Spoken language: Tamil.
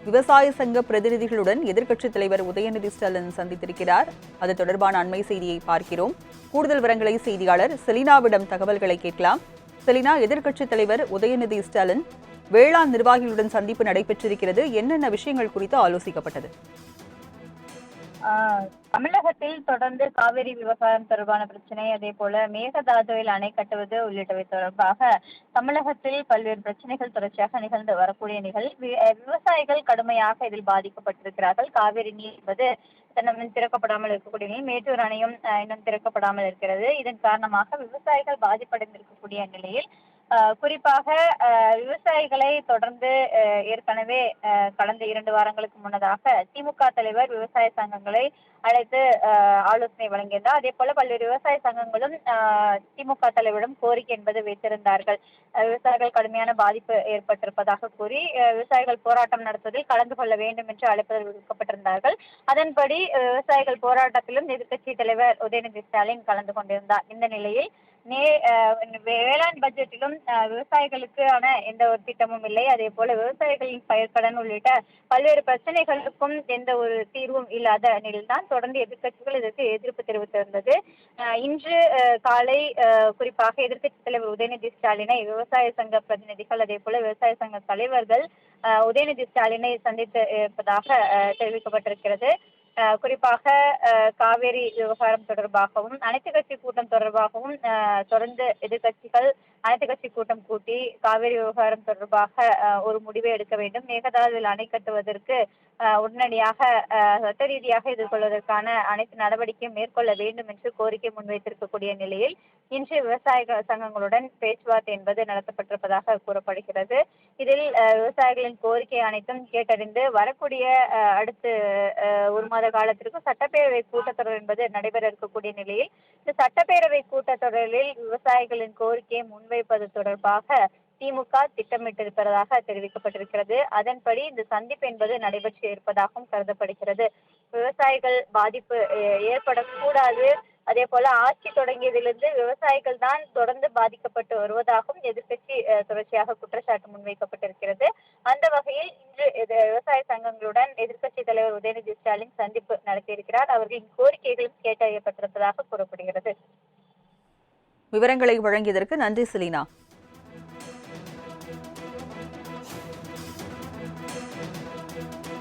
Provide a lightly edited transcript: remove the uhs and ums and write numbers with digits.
விவசாய சங்க பிரதிநிதிகளுடன் எதிர்க்கட்சித் தலைவர் உதயநிதி ஸ்டாலின் சந்தித்திருக்கிறார். அது தொடர்பான அண்மை செய்தியை பார்க்கிறோம். கூடுதல் விவரங்களை செய்தியாளர் செலினாவிடம் தகவல்களை கேட்கலாம். செலினா, எதிர்க்கட்சித் தலைவர் உதயநிதி ஸ்டாலின் வேளாண் நிர்வாகிகளுடன் சந்திப்பு நடைபெற்றிருக்கிறது. என்னென்ன விஷயங்கள் குறித்து ஆலோசிக்கப்பட்டது? தமிழகத்தில் தொடர்ந்து காவிரி விவகாரம் தொடர்பான பிரச்சனை, அதே போல மேகதாதுவில் அணை கட்டுவது உள்ளிட்டவை தொடர்பாக தமிழகத்தில் பல்வேறு பிரச்சனைகள் தொடர்ச்சியாக நிகழ்ந்து வரக்கூடிய விவசாயிகள் கடுமையாக இதில் பாதிக்கப்பட்டிருக்கிறார்கள். காவிரி நீர் என்பது இன்னும் திறக்கப்படாமல் இருக்கக்கூடிய நிலையில் மேட்டூர் அணையும் இன்னும் திறக்கப்படாமல் இருக்கிறது. இதன் காரணமாக விவசாயிகள் பாதிப்படைந்திருக்கக்கூடிய நிலையில் குறிப்பாக விவசாயிகளை தொடர்ந்து ஏற்கனவே கடந்த 2 வாரங்களுக்கு முன்னதாக திமுக தலைவர் விவசாய சங்கங்களை அழைத்து ஆலோசனை வழங்கியிருந்தார். அதே போல பல்வேறு விவசாய சங்கங்களும் திமுக தலைவரிடம் கோரிக்கை என்பது வைத்திருந்தார்கள். விவசாயிகள் கடுமையான பாதிப்பு ஏற்பட்டிருப்பதாக கூறி விவசாயிகள் போராட்டம் நடத்துவதில் கலந்து கொள்ள வேண்டும் என்று அழைப்புதல் விடுக்கப்பட்டிருந்தார்கள். அதன்படி விவசாயிகள் போராட்டத்திலும் எதிர்க்கட்சி தலைவர் உதயநிதி ஸ்டாலின் கலந்து கொண்டிருந்தார். இந்த நிலையில் வேளாண் பட்ஜெட்டிலும் விவசாயிகளுக்கான எந்த ஒரு திட்டமும் இல்லை. அதே போல விவசாயிகளின் பயிர்க்கடன் உள்ளிட்ட பல்வேறு பிரச்சனைகளுக்கும் எந்த ஒரு தீர்வும் இல்லாத நிலையில்தான் தொடர்ந்து எதிர்க்கட்சிகள் இதற்கு எதிர்ப்பு தெரிவித்திருந்தது. இன்று காலை குறிப்பாக எதிர்க்கட்சித் தலைவர் உதயநிதி ஸ்டாலினை விவசாய சங்க பிரதிநிதிகள், அதே போல விவசாய சங்க தலைவர்கள் உதயநிதி ஸ்டாலினை சந்தித்து இருப்பதாக தெரிவிக்கப்பட்டிருக்கிறது. குறிப்பாக காவேரி விவகாரம் தொடர்பாகவும் அனைத்து கட்சி கூட்டம் தொடர்பாகவும் தொடர்ந்து எதிர்கட்சிகள் அனைத்து கட்சி கூட்டம் கூட்டி காவேரி விவகாரம் தொடர்பாக ஒரு முடிவை எடுக்க வேண்டும், மேகதாதுவில் அணை கட்டுவதற்கு உடனடியாக சட்ட ரீதியாக எதிர்கொள்வதற்கான அனைத்து நடவடிக்கையும் மேற்கொள்ள வேண்டும் என்று கோரிக்கை முன்வைத்திருக்கக்கூடிய நிலையில் இன்று விவசாய சங்கங்களுடன் பேச்சுவார்த்தை என்பது நடத்தப்பட்டிருப்பதாக கூறப்படுகிறது. இதில் விவசாயிகளின் கோரிக்கை அனைத்தும் கேட்டறிந்து வரக்கூடிய அடுத்து 1 மாத காலத்திற்கு சட்டப்பேரவை கூட்டத்தொடர் என்பது நடைபெற இருக்கக்கூடிய நிலையில் இந்த சட்டப்பேரவை கூட்டத்தொடரில் விவசாயிகளின் கோரிக்கையை முன்வைப்பது தொடர்பாக திமுக திட்டமிட்டிருப்பதாக தெரிவிக்கப்பட்டிருக்கிறது. அதன்படி இந்த சந்திப்பு என்பது நடைபெற்று இருப்பதாகவும் கருதப்படுகிறது. விவசாயிகள் பாதிப்பு ஏற்படக்கூடாது, அதே போல ஆட்சி தொடங்கியதிலிருந்து விவசாயிகள் தான் தொடர்ந்து பாதிக்கப்பட்டு வருவதாகவும் எதிர்க்கட்சி தொடர்ச்சியாக குற்றச்சாட்டு முன்வைக்கப்பட்டிருக்கிறது. அந்த வகையில் இன்று விவசாய சங்கங்களுடன் எதிர்க்கட்சி தலைவர் உதயநிதி ஸ்டாலின் சந்திப்பு நடத்தியிருக்கிறார். அவர்களின் கோரிக்கைகளும் கேட்டறியப்பட்டிருப்பதாக கூறப்படுகிறது. விவரங்களை வழங்கியதற்கு நன்றி செலினா.